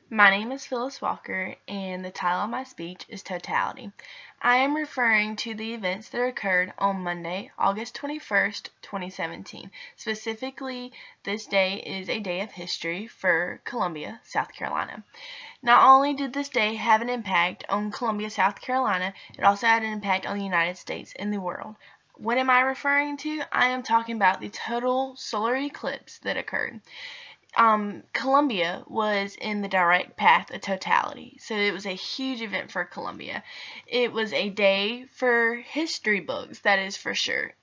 My name is Phyllis Walker, and the title of my speech is Totality. I am referring to the events that occurred on Monday, August 21st, 2017. Specifically, this day is a day of history for Columbia, South Carolina. Not only did this day have an impact on Columbia, South Carolina, it also had an impact on the United States and the world. What am I referring to? I am talking about the total solar eclipse that occurred. Columbia was in the direct path of totality, so it was a huge event for Columbia. It was a day for history books, that is for sure.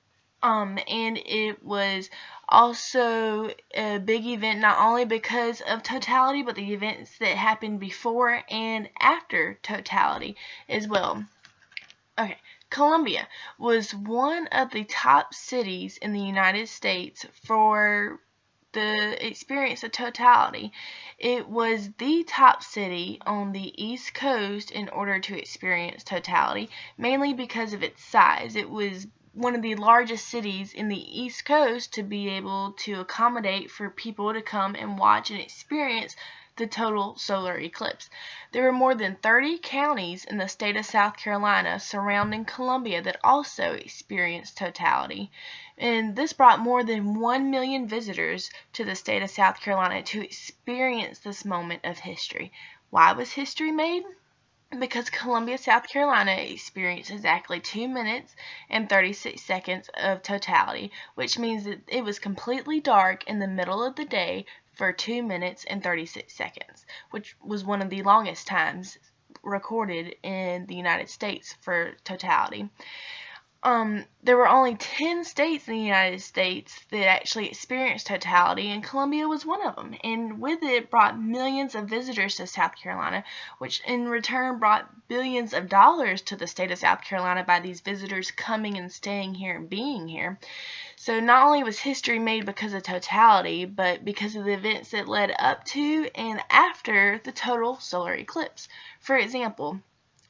And it was also a big event not only because of totality, but the events that happened before and after totality as well. Okay, Columbia was one of the top cities in the United States for the experience of totality. It was the top city on the East Coast in order to experience totality, mainly because of its size. It was one of the largest cities in the East Coast to be able to accommodate for people to come and watch and experience the total solar eclipse. There were more than 30 counties in the state of South Carolina surrounding Columbia that also experienced totality. And this brought more than 1 million visitors to the state of South Carolina to experience this moment of history. Why was history made? Because Columbia, South Carolina experienced exactly 2 minutes and 36 seconds of totality, which means that it was completely dark in the middle of the day for 2 minutes and 36 seconds, which was one of the longest times recorded in the United States for totality. There were only 10 states in the United States that actually experienced totality, and Columbia was one of them. And with it brought millions of visitors to South Carolina, which in return brought billions of dollars to the state of South Carolina by these visitors coming and staying here and being here. So not only was history made because of totality, but because of the events that led up to and after the total solar eclipse. For example,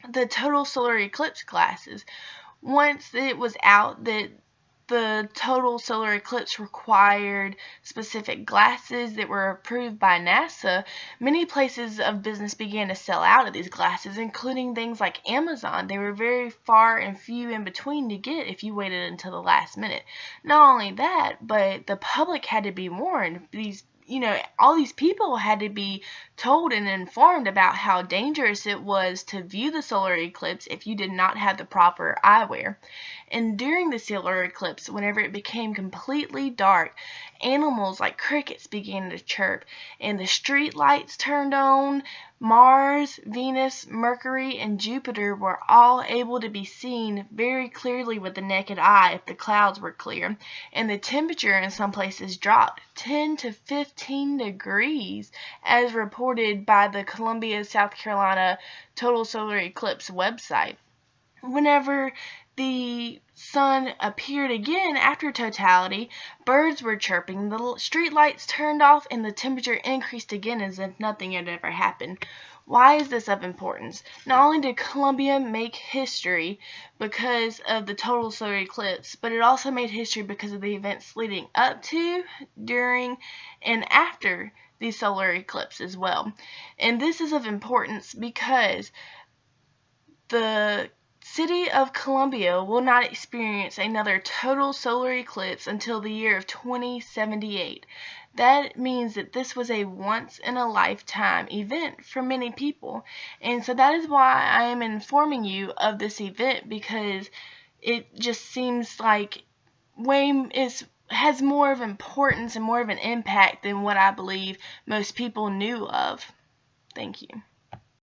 the total solar eclipse glasses. Once it was out that the total solar eclipse required specific glasses that were approved by NASA, many places of business began to sell out of these glasses, including things like Amazon. They were very far and few in between to get if you waited until the last minute. Not only that, but the public had to be warned. All these people had to be told and informed about how dangerous it was to view the solar eclipse if you did not have the proper eyewear. And during the solar eclipse, whenever it became completely dark, animals like crickets began to chirp, and the street lights turned on. Mars, Venus, Mercury, and Jupiter were all able to be seen very clearly with the naked eye if the clouds were clear, and the temperature in some places dropped 10 to 15 degrees, as reported by the Columbia, South Carolina Total Solar Eclipse website. Whenever the sun appeared again after totality, birds were chirping, the street lights turned off, and the temperature increased again as if nothing had ever happened. Why is this of importance? Not only did Columbia make history because of the total solar eclipse, but it also made history because of the events leading up to, during, and after the solar eclipse as well. And this is of importance because the city of Columbia will not experience another total solar eclipse until the year of 2078. That means that this was a once-in-a-lifetime event for many people. And so that is why I am informing you of this event, because it just seems like has more of importance and more of an impact than what I believe most people knew of. Thank you.